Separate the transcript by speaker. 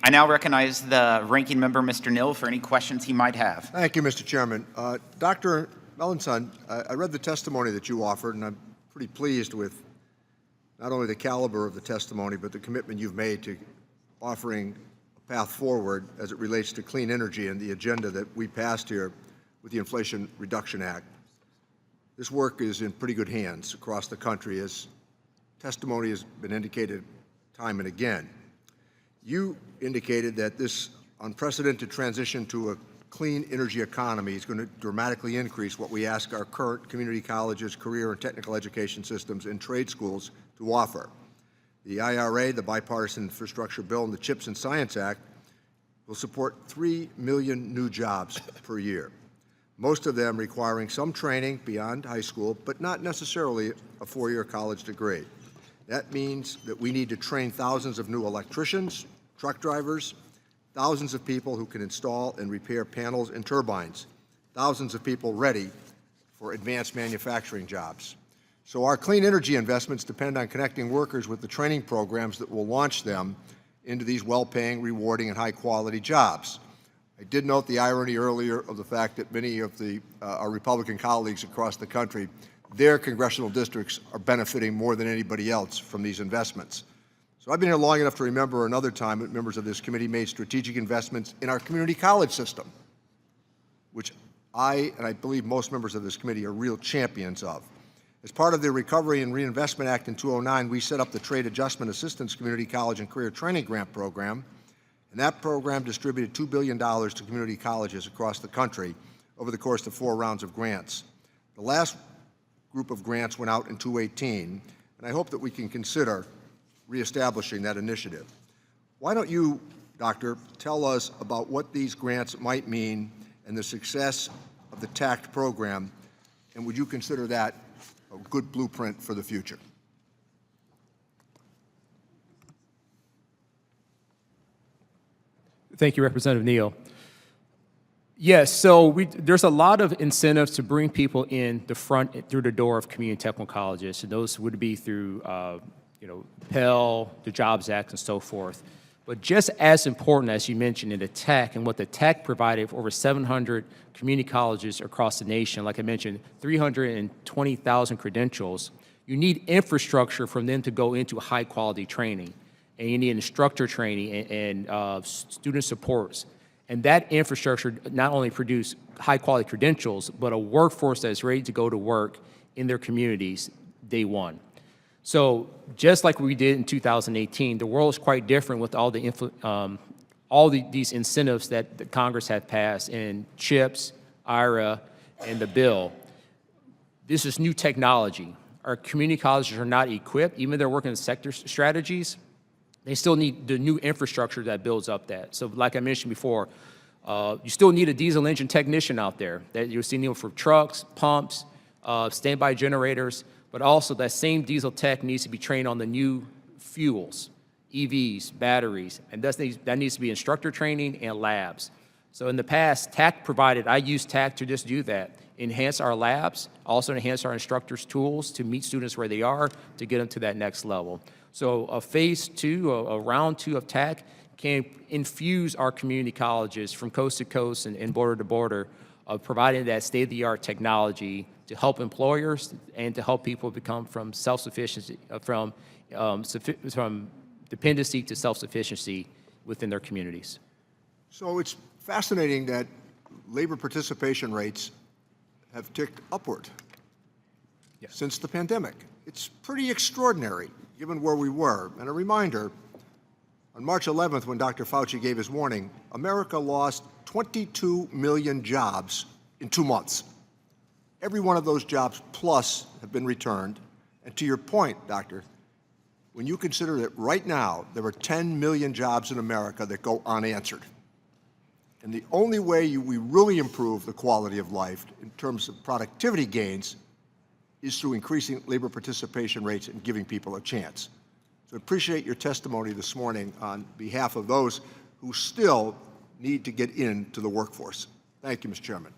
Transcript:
Speaker 1: I now recognize the ranking member, Mr. Neal, for any questions he might have.
Speaker 2: Thank you, Mr. Chairman. Dr. Melanson, I read the testimony that you offered, and I'm pretty pleased with not only the caliber of the testimony, but the commitment you've made to offering a path forward as it relates to clean energy and the agenda that we passed here with the Inflation Reduction Act. This work is in pretty good hands across the country, as testimony has been indicated time and again. You indicated that this unprecedented transition to a clean energy economy is going to dramatically increase what we ask our current community colleges, career and technical education systems, and trade schools to offer. The IRA, the Bipartisan Infrastructure Bill, and the CHIPS and Science Act will support 3 million new jobs per year, most of them requiring some training beyond high school, but not necessarily a four-year college degree. That means that we need to train thousands of new electricians, truck drivers, thousands of people who can install and repair panels and turbines, thousands of people ready for advanced manufacturing jobs. So our clean energy investments depend on connecting workers with the training programs that will launch them into these well-paying, rewarding, and high-quality jobs. I did note the irony earlier of the fact that many of our Republican colleagues across the country, their congressional districts are benefiting more than anybody else from these investments. So I've been here long enough to remember another time that members of this committee made strategic investments in our community college system, which I believe most members of this committee are real champions of. As part of the Recovery and Reinvestment Act in 2009, we set up the Trade Adjustment Assistance Community College and Career Training Grant Program, and that program distributed $2 billion to community colleges across the country over the course of 4 rounds of grants. The last group of grants went out in 2018, and I hope that we can consider reestablishing that initiative. Why don't you, Doctor, tell us about what these grants might mean and the success of the TACT program, and would you consider that a good blueprint for the future?
Speaker 3: Thank you, Representative Neal. Yes, so there's a lot of incentives to bring people in the front through the door of community technical colleges, and those would be through Pell, the Jobs Act, and so forth. But just as important, as you mentioned, in the TAC and what the TAC provided for over 700 community colleges across the nation, like I mentioned, 320,000 credentials, you need infrastructure for them to go into high-quality training. And you need instructor training and student supports. And that infrastructure not only produce high-quality credentials, but a workforce that is ready to go to work in their communities day one. So just like we did in 2018, the world is quite different with all these incentives that the Congress had passed in CHIPS, IRA, and the bill. This is new technology. Our community colleges are not equipped, even though they're working in sector strategies. They still need the new infrastructure that builds up that. So like I mentioned before, you still need a diesel engine technician out there that you'll see for trucks, pumps, standby generators, but also that same diesel tech needs to be trained on the new fuels, EVs, batteries, and that needs to be instructor training and labs. So in the past, TAC provided, I used TAC to just do that, enhance our labs, also enhance our instructors' tools to meet students where they are to get them to that next level. So a phase 2, a round 2 of TAC can infuse our community colleges from coast to coast and border to border, providing that state-of-the-art technology to help employers and to help people become from self-sufficiency, from dependency to self-sufficiency within their communities.
Speaker 2: So it's fascinating that labor participation rates have ticked upward since the pandemic. It's pretty extraordinary given where we were. And a reminder, on March 11th, when Dr. Fauci gave his warning, America lost 22 million jobs in 2 months. Every one of those jobs plus have been returned. And to your point, Doctor, when you consider that right now there are 10 million jobs in America that go unanswered, and the only way we really improve the quality of life in terms of productivity gains is through increasing labor participation rates and giving people a chance. So I appreciate your testimony this morning on behalf of those who still need to get into the workforce. Thank you, Mr. Chairman.